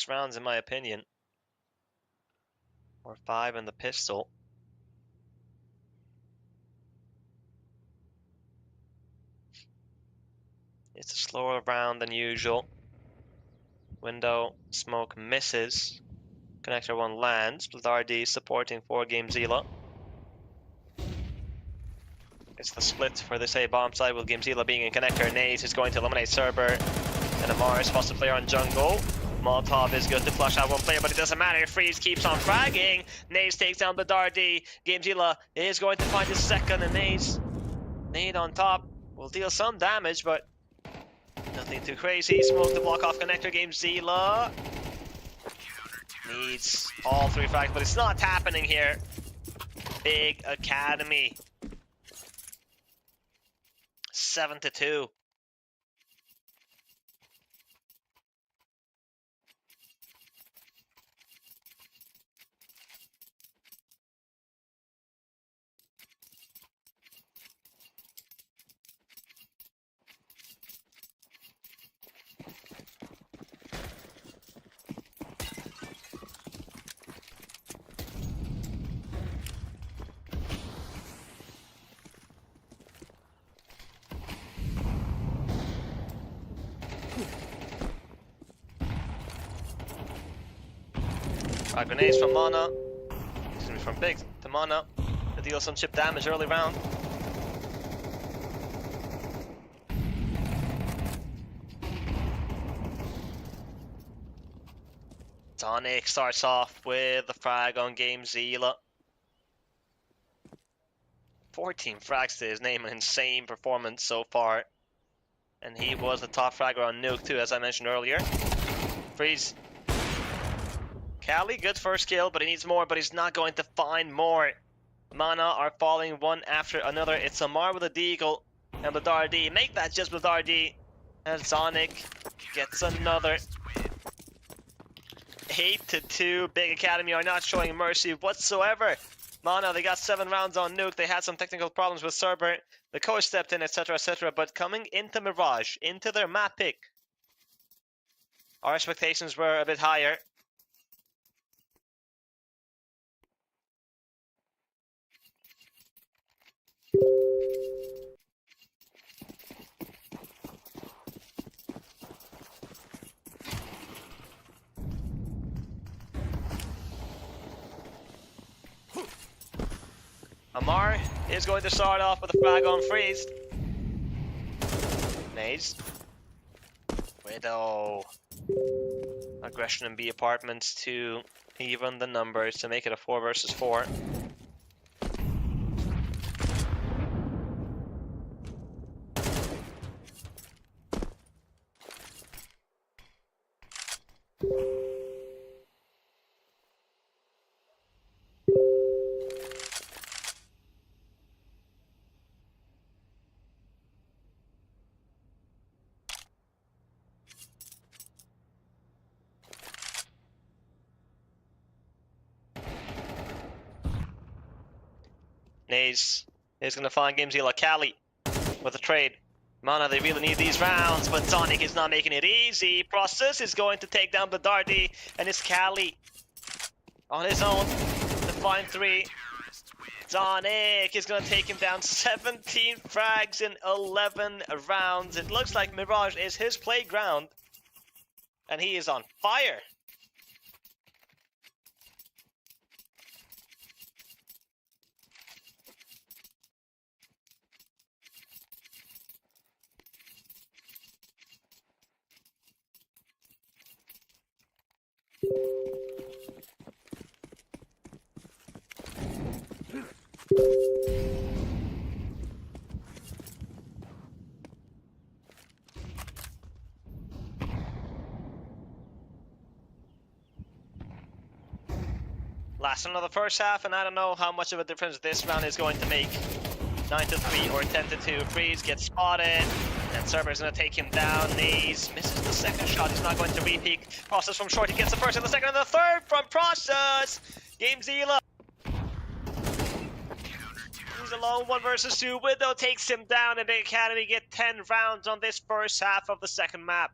6 rounds in my opinion. Or 5 in the pistol. It's a slower round than usual. Window smoke misses. Connector 1 lands. Blizzardi supporting 4 GameZilla. It's the split for this A bomb side with GameZilla being in connector. Naze is going to eliminate Cerber. And Amar is supposed to play on jungle. Molotov is good to flush out one player, but it doesn't matter. Freeze keeps on fragging. Naze takes down Blizzardi. GameZilla is going to find his second, and Naze. Nade on top will deal some damage, but nothing too crazy. Smoke to block off connector. GameZilla needs all 3 frags, but it's not happening here. Big Academy. 7-2. Grenades from Mana. Excuse me, from Big to Mana to deal some chip damage early round. Sonic starts off with the frag on GameZilla. 14 frags to his name, an insane performance so far. And he was the top fragger on Nuke too, as I mentioned earlier. Freeze. Cali, good first kill, but he needs more, but he's not going to find more. Mana are falling one after another. It's Amar with a deagle and Blizzardi. Make that just Blizzardi. And Sonic gets another. 8-2. Big Academy are not showing mercy whatsoever. Mana, they got 7 rounds on Nuke. They had some technical problems with Cerber. The coach stepped in, etc., etc. But coming into Mirage, into their map pick, our expectations were a bit higher. Amar is going to start off with a frag on Freeze. Naze. Widow. Aggression in B apartments to even the numbers to make it a 4 versus 4. Naze is going to find GameZilla. Cali with a trade. Mana, they really need these rounds, but Sonic is not making it easy. Process is going to take down Blizzardi, and it's Cali on his own to find 3. Sonic is going to take him down. 17 frags in 11 rounds. It looks like Mirage is his playground, and he is on fire. Last round of the first half, and I don't know how much of a difference this round is going to make. 9-3 or 10-2. Freeze gets spotted, and Cerber's going to take him down. Naze misses the second shot. He's not going to re-peek. Process from short. He gets the first and the second and the third from Process. GameZilla. He's alone, 1 versus 2. Widow takes him down, and Big Academy get 10 rounds on this first half of the second map.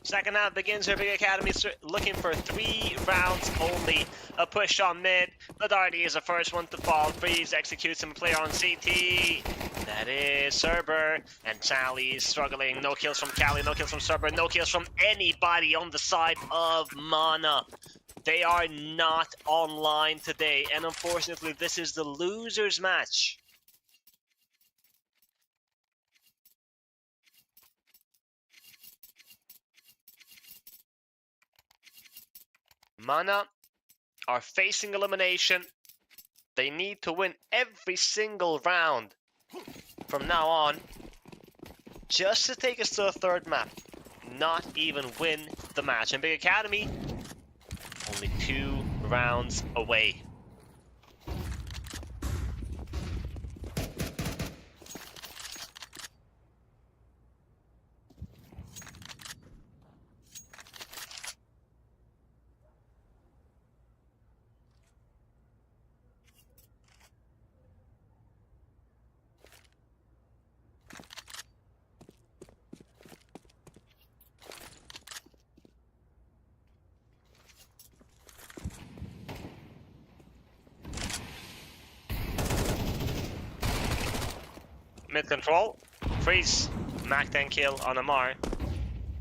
Second half begins here. Big Academy looking for 3 rounds only. A push on mid. Ladardi is the first one to fall. Freeze executes some player on CT. That is Cerber. And Sally is struggling. No kills from Cali, no kills from Cerber, no kills from anybody on the side of Mana. They are not online today. And unfortunately, this is the loser's match. Mana are facing elimination. They need to win every single round from now on just to take us to the third map. Not even win the match. And Big Academy, only 2 rounds away. Mid control, freeze, Mac 10 kill on Amar.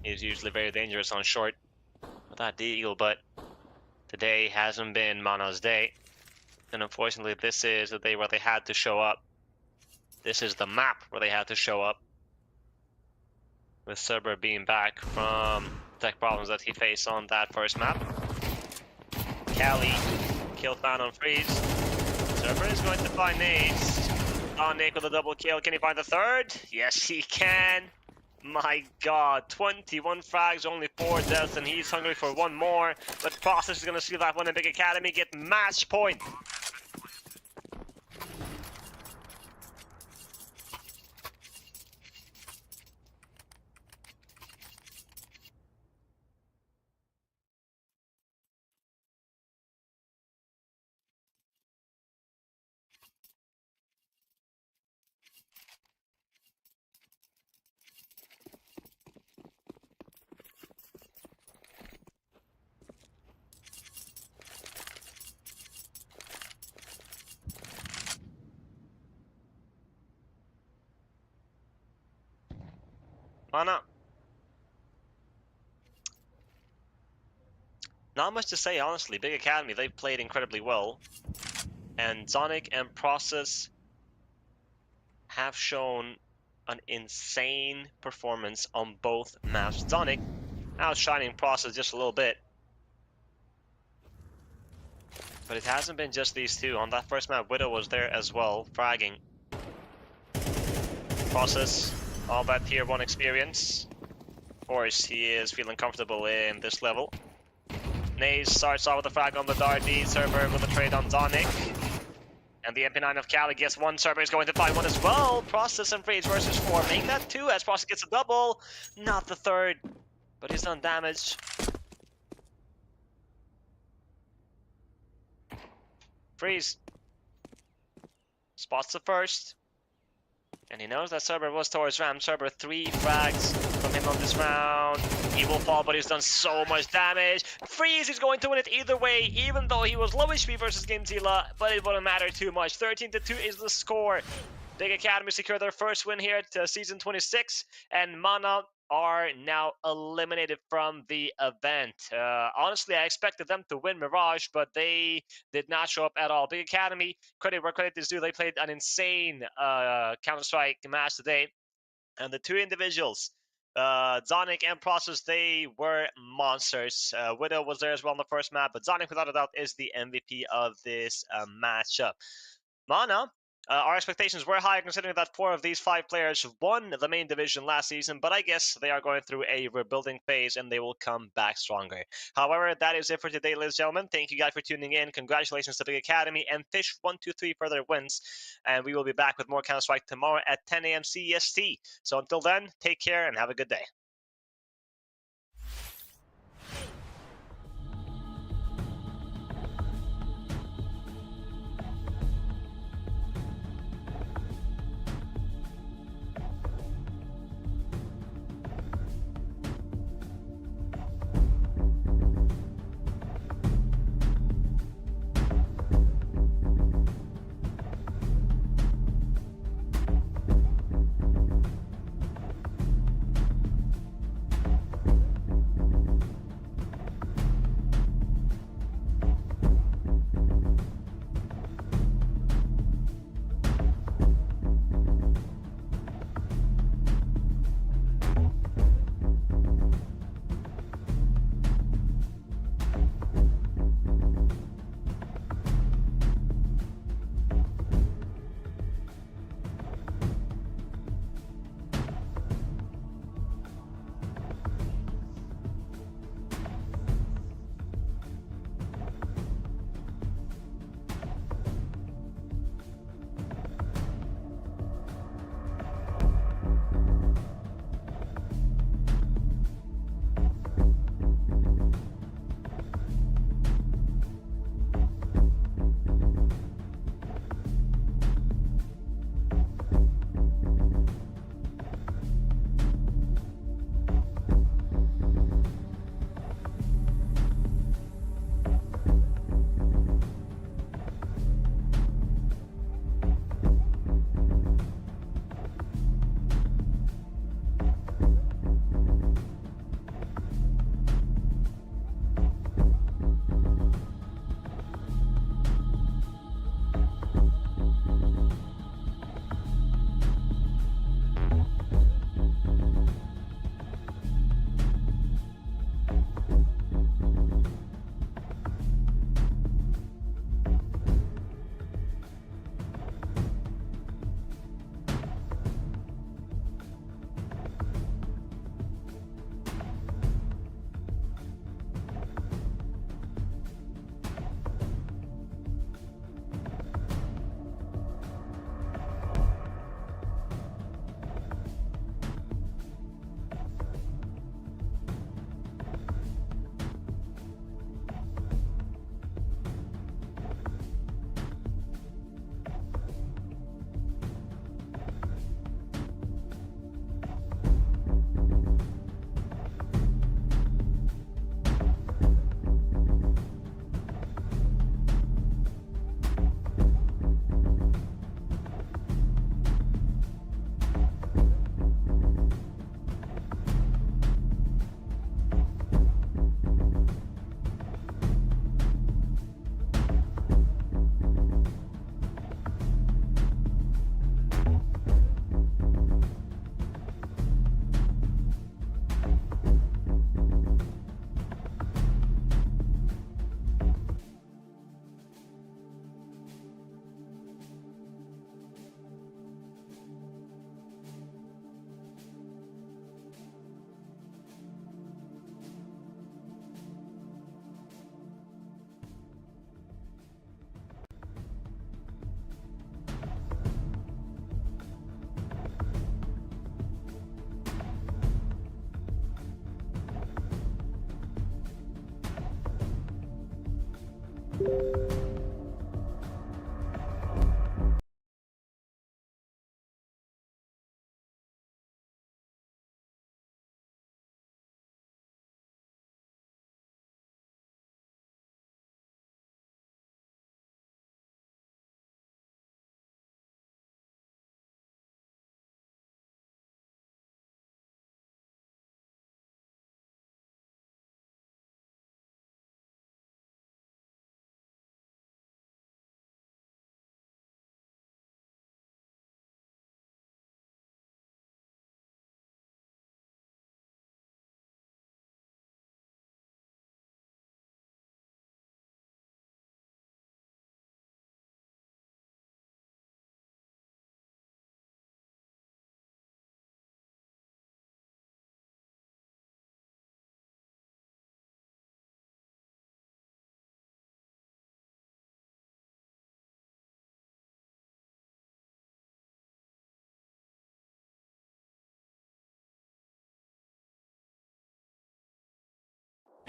He's usually very dangerous on short with that deagle, but today hasn't been Mana's day. And unfortunately, this is the day where they had to show up. This is the map where they had to show up. With Cerber being back from tech problems that he faced on that first map. Cali killed down on freeze. Cerber is going to find nades. Nick with a double kill. Can he find the third? Yes, he can. My god, 21 frags, only 4 deaths, and he's hungry for one more. But Process is going to steal that one in Big Academy, get match point. Mana. Not much to say, honestly. Big Academy, they've played incredibly well. And Zonic and Process have shown an insane performance on both maps. Zonic outshining Process just a little bit. But it hasn't been just these two. On that first map, Widow was there as well, fragging. Process, all that tier 1 experience. Of course, he is feeling comfortable in this level. Naze starts off with a frag on the Dardy, Cerber with a trade on Zonic. And the MP9 of Cali gets one, Cerber is going to find one as well. Process and Freeze versus 4, make that 2 as Process gets a double. Not the third, but he's done damage. Freeze spots the first. And he knows that Cerber was towards Ram. Cerber 3 frags from him on this round. He will fall, but he's done so much damage. Freeze is going to win it either way, even though he was low HP versus Gimzilla, but it wouldn't matter too much. 13-2 is the score. Big Academy secure their first win here at Season 26, and Mana are now eliminated from the event. Honestly, I expected them to win Mirage, but they did not show up at all. Big Academy, credit where credit is due. They played an insane Counter-Strike match today. And the two individuals, Zonic and Process, they were monsters. Widow was there as well on the first map, but Zonic, without a doubt, is the MVP of this matchup. Mana, our expectations were high considering that 4 of these 5 players won the main division last season, but I guess they are going through a rebuilding phase and they will come back stronger. However, that is it for today, ladies and gentlemen. Thank you guys for tuning in. Congratulations to Big Academy and Fish123 for their wins. And we will be back with more Counter-Strike tomorrow at 10 a.m. CST. So until then, take care and have a good day.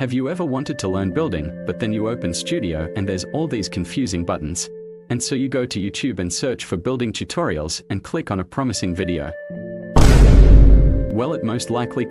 Have you ever wanted to learn building, but then you open Studio and there's all these confusing buttons? And so you go to YouTube and search for building tutorials and click on a promising video. Well, it most likely